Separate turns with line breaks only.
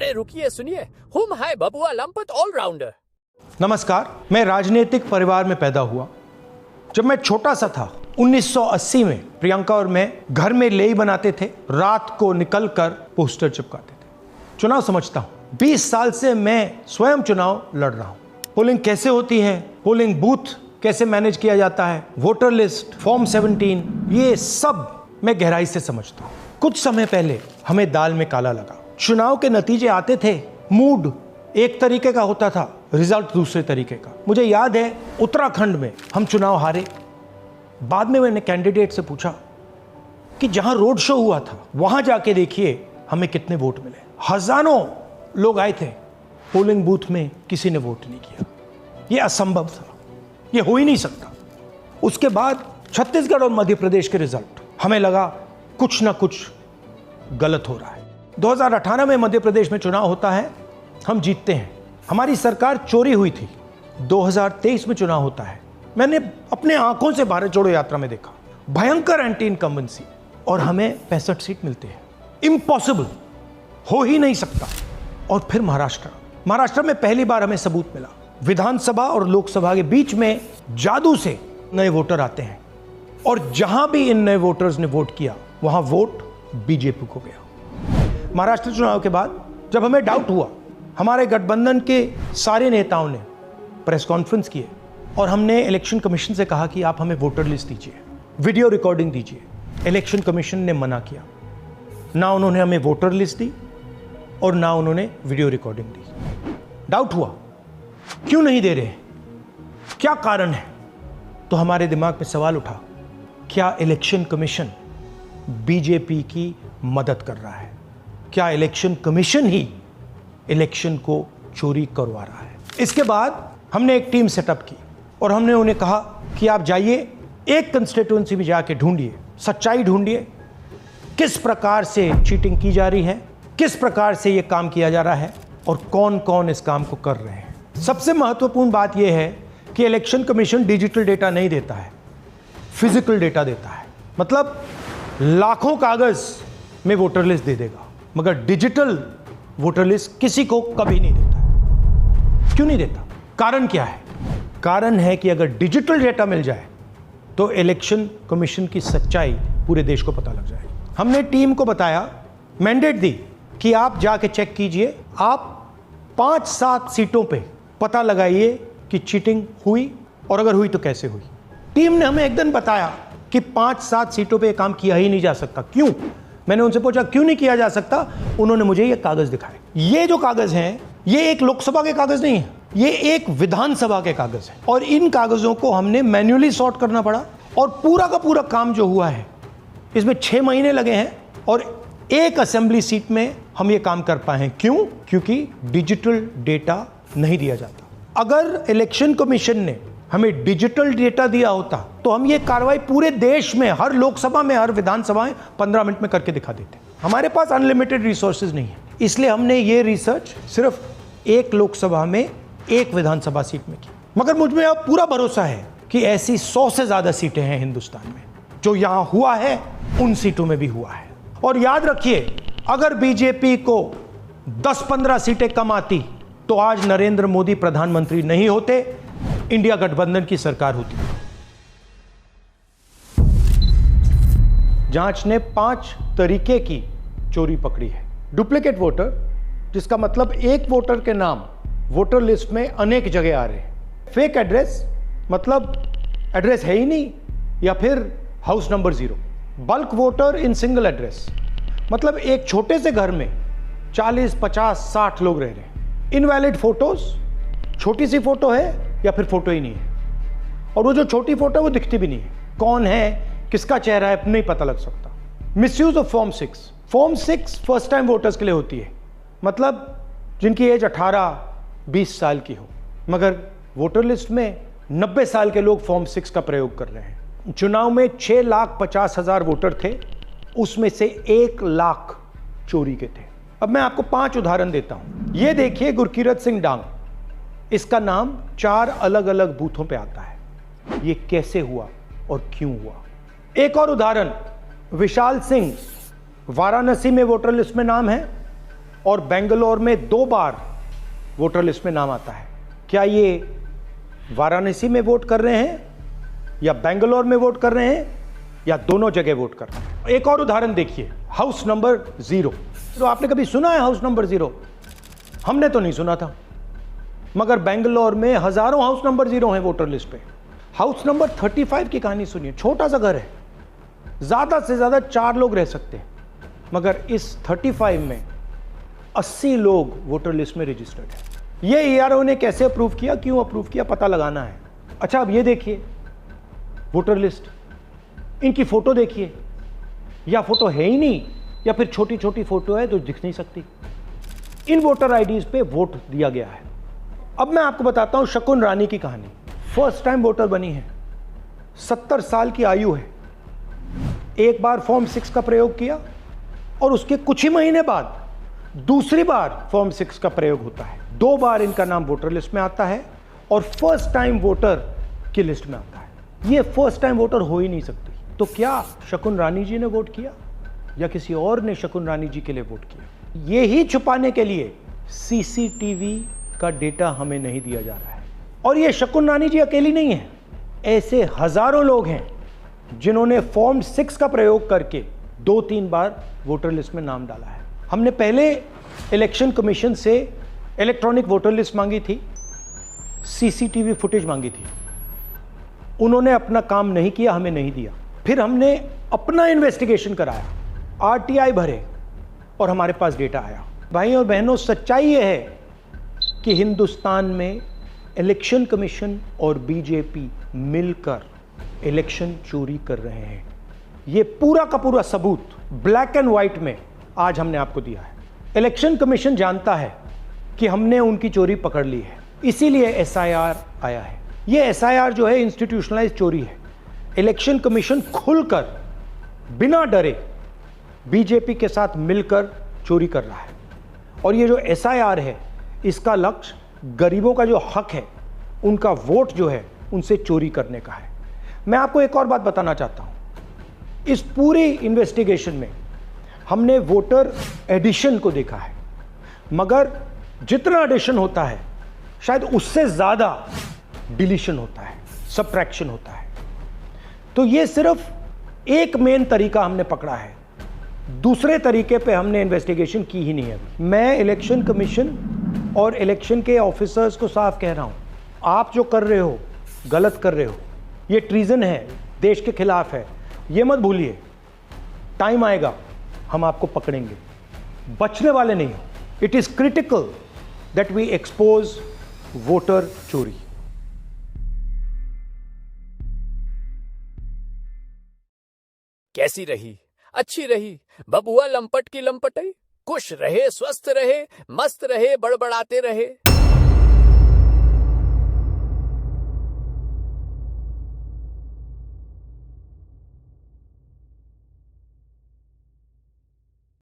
अरे रुकिए सुनिए, हुम है बबुआ लंपत ऑलराउंडर।
नमस्कार, मैं राजनीतिक परिवार में पैदा हुआ। जब मैं छोटा सा था 1980 में प्रियंका और मैं घर में लेई बनाते थे, रात को निकलकर पोस्टर चिपकाते थे। चुनाव समझता हूं, 20 साल से मैं स्वयं चुनाव लड़ रहा हूं। पोलिंग कैसे होती है, पोलिंग बूथ कैसे मैनेज किया जाता है, वोटर लिस्ट, फॉर्म 17, ये सब मैं गहराई से समझता हूं। कुछ समय पहले हमें दाल में काला लगा। चुनाव के नतीजे आते थे, मूड एक तरीके का होता था, रिजल्ट दूसरे तरीके का। मुझे याद है उत्तराखंड में हम चुनाव हारे। बाद में मैंने कैंडिडेट से पूछा कि जहां रोड शो हुआ था वहां जाके देखिए हमें कितने वोट मिले। हजारों लोग आए थे, पोलिंग बूथ में किसी ने वोट नहीं किया। यह असंभव था, यह हो ही नहीं सकता। उसके बाद छत्तीसगढ़ और मध्य प्रदेश के रिजल्ट, हमें लगा कुछ ना कुछ गलत हो रहा है। 2018 में मध्य प्रदेश में चुनाव होता है, हम जीतते हैं। हमारी सरकार चोरी हुई थी। 2023 में चुनाव होता है, मैंने अपने आंखों से भारत जोड़ो यात्रा में देखा, भयंकर एंटी इनकम्बेंसी, और हमें 65 सीट मिलते हैं। इम्पॉसिबल, हो ही नहीं सकता। और फिर महाराष्ट्र में पहली बार हमें सबूत मिला। विधानसभा और लोकसभा के बीच में जादू से नए वोटर आते हैं, और जहां भी इन नए वोटर्स ने वोट किया वहां वोट बीजेपी को गया। महाराष्ट्र चुनाव के बाद जब हमें डाउट हुआ, हमारे गठबंधन के सारे नेताओं ने प्रेस कॉन्फ्रेंस किए और हमने इलेक्शन कमीशन से कहा कि आप हमें वोटर लिस्ट दीजिए, वीडियो रिकॉर्डिंग दीजिए। इलेक्शन कमीशन ने मना किया। ना उन्होंने हमें वोटर लिस्ट दी और ना उन्होंने वीडियो रिकॉर्डिंग दी। डाउट हुआ, क्यों नहीं दे रहे, क्या कारण है? तो हमारे दिमाग में सवाल उठा, क्या इलेक्शन कमीशन बीजेपी की मदद कर रहा है? क्या इलेक्शन कमीशन ही इलेक्शन को चोरी करवा रहा है? इसके बाद हमने एक टीम सेटअप की और हमने उन्हें कहा कि आप जाइए, एक कंस्टिट्यूएंसी में जाके ढूंढिए, सच्चाई ढूंढिए, किस प्रकार से चीटिंग की जा रही है, किस प्रकार से ये काम किया जा रहा है और कौन कौन इस काम को कर रहे हैं। सबसे महत्वपूर्ण बात यह है कि इलेक्शन कमीशन डिजिटल डेटा नहीं देता है, फिजिकल डेटा देता है। मतलब लाखों कागज में वोटर लिस्ट दे देगा, मगर डिजिटल वोटर लिस्ट किसी को कभी नहीं देता। क्यों नहीं देता? कारण क्या है? कारण है कि अगर डिजिटल डेटा मिल जाए तो इलेक्शन कमीशन की सच्चाई पूरे देश को पता लग जाएगी। हमने टीम को बताया, मैंडेट दी कि आप जाके चेक कीजिए, आप 5-7 सीटों पे पता लगाइए कि चीटिंग हुई, और अगर हुई तो कैसे हुई। टीम ने हमें एक दिन बताया कि 5-7 सीटों पे काम किया ही नहीं जा सकता। क्यों? मैंने उनसे पूछा क्यों नहीं किया जा सकता। उन्होंने मुझे ये कागज दिखाए। ये जो कागज हैं, ये एक लोकसभा के कागज नहीं है, ये एक विधानसभा के कागज है, और इन कागजों को हमने मैन्युअली सॉर्ट करना पड़ा। और पूरा का पूरा काम जो हुआ है, इसमें 6 महीने लगे हैं, और एक असेंबली सीट में हम ये काम कर पाए हैं। क्यों? क्योंकि डिजिटल डेटा नहीं दिया जाता। अगर इलेक्शन कमीशन ने हमें डिजिटल डेटा दिया होता तो हम ये कार्रवाई पूरे देश में, हर लोकसभा में, हर विधानसभा में 15 मिनट में करके दिखा देते। हमारे पास अनलिमिटेड रिसोर्सेज नहीं है, इसलिए हमने ये रिसर्च सिर्फ एक लोकसभा में, एक विधानसभा सीट में की। मगर मुझ में अब पूरा भरोसा है कि ऐसी 100 से ज्यादा सीटें हैं हिंदुस्तान में। जो यहां हुआ है उन सीटों में भी हुआ है। और याद रखिए, अगर बीजेपी को 10-15 सीटें कम आती तो आज नरेंद्र मोदी प्रधानमंत्री नहीं होते, इंडिया गठबंधन की सरकार होती। जांच ने 5 तरीके की चोरी पकड़ी है। डुप्लीकेट वोटर, जिसका मतलब एक वोटर के नाम वोटर लिस्ट में अनेक जगह आ रहे हैं। फेक एड्रेस, मतलब एड्रेस है ही नहीं, या फिर house number 0। Bulk voter in single address, मतलब एक छोटे से घर में 40, 50, 60 लोग रह रहे हैं। इनवैलिड फोटोज, छोटी सी फोटो है या फिर फोटो ही नहीं है, और वो जो छोटी फोटो है वो दिखती भी नहीं है। कौन है, किसका चेहरा है, नहीं पता लग सकता। Misuse of form 6। Form 6 first time voters के लिए होती है, मतलब जिनकी एज 18-20 साल की हो, मगर वोटर लिस्ट में 90 साल के लोग फॉर्म 6 का प्रयोग कर रहे हैं। चुनाव में 6,50,000 वोटर थे, उसमें से 1 लाख चोरी के थे। अब मैं आपको 5 उदाहरण देता हूं। ये देखिए, गुरकीरत सिंह डांग, इसका नाम 4 अलग अलग बूथों पे आता है। ये कैसे हुआ और क्यों हुआ? एक और उदाहरण, विशाल सिंह, वाराणसी में वोटर लिस्ट में नाम है, और बेंगलोर में 2 बार वोटर लिस्ट में नाम आता है। क्या ये वाराणसी में वोट कर रहे हैं या बेंगलोर में वोट कर रहे हैं या दोनों जगह वोट कर रहे हैं? एक और उदाहरण देखिए, हाउस नंबर 0। तो आपने कभी सुना है हाउस नंबर 0? हमने तो नहीं सुना था, मगर बेंगलोर में हजारों हाउस नंबर 0 हैं वोटर लिस्ट पे। हाउस नंबर 35 की कहानी सुनिए। छोटा सा घर है, ज्यादा से ज्यादा 4 लोग रह सकते हैं, मगर इस 35 में 80 लोग वोटर लिस्ट में रजिस्टर्ड है। ये ईआरओ ने कैसे अप्रूव किया, क्यों अप्रूव किया, पता लगाना है। अच्छा, अब ये देखिए वोटर लिस्ट, इनकी फोटो देखिए, या फोटो है ही नहीं या फिर छोटी छोटी फोटो है तो दिख नहीं सकती। इन वोटर आईडीज पे वोट दिया गया है। अब मैं आपको बताता हूं शकुन रानी की कहानी। फर्स्ट टाइम वोटर बनी है, 70 साल की आयु है। एक बार फॉर्म 6 का प्रयोग किया और उसके कुछ ही महीने बाद दूसरी बार फॉर्म 6 का प्रयोग होता है। 2 बार इनका नाम वोटर लिस्ट में आता है और फर्स्ट टाइम वोटर की लिस्ट में आता है। ये फर्स्ट टाइम वोटर हो ही नहीं सकती। तो क्या शकुन रानी जी ने वोट किया या किसी और ने शकुन रानी जी के लिए वोट किया? ये ही छुपाने के लिए सीसीटीवी का डेटा हमें नहीं दिया जा रहा है। और ये शकुन रानी जी अकेली नहीं है, ऐसे हजारों लोग हैं जिन्होंने फॉर्म 6 का प्रयोग करके 2-3 बार वोटर लिस्ट में नाम डाला है। हमने पहले इलेक्शन कमीशन से इलेक्ट्रॉनिक वोटर लिस्ट मांगी थी, सीसीटीवी फुटेज मांगी थी। उन्होंने अपना काम नहीं किया, हमें नहीं दिया। फिर हमने अपना इन्वेस्टिगेशन कराया, आरटीआई भरे और हमारे पास डेटा आया। भाई और बहनों, सच्चाई यह है कि हिंदुस्तान में इलेक्शन कमीशन और बीजेपी मिलकर इलेक्शन चोरी कर रहे हैं। ये पूरा का पूरा सबूत ब्लैक एंड व्हाइट में आज हमने आपको दिया है। इलेक्शन कमीशन जानता है कि हमने उनकी चोरी पकड़ ली है, इसीलिए एसआईआर आया है। ये एसआईआर जो है इंस्टीट्यूशनलाइज चोरी है। इलेक्शन कमीशन खुलकर बिना डरे बीजेपी के साथ मिलकर चोरी कर रहा है। और ये जो एसआईआर है, इसका लक्ष्य गरीबों का जो हक है, उनका वोट जो है, उनसे चोरी करने का है। मैं आपको एक और बात बताना चाहता हूं। इस पूरी इन्वेस्टिगेशन में हमने वोटर एडिशन को देखा है, मगर जितना एडिशन होता है शायद उससे ज्यादा डिलीशन होता है, सबट्रैक्शन होता है। तो ये सिर्फ एक मेन तरीका हमने पकड़ा है, दूसरे तरीके पे हमने इन्वेस्टिगेशन की ही नहीं है। मैं इलेक्शन कमीशन और इलेक्शन के ऑफिसर्स को साफ कह रहा हूं, आप जो कर रहे हो गलत कर रहे हो, ये ट्रीजन है, देश के खिलाफ है। ये मत भूलिए, टाइम आएगा हम आपको पकड़ेंगे, बचने वाले नहीं हो। It is critical that we expose voter चोरी।
कैसी रही? अच्छी रही। बबुआ लंपट की लंपटई। खुश रहे, स्वस्थ रहे, मस्त रहे, बड़बड़ाते रहे।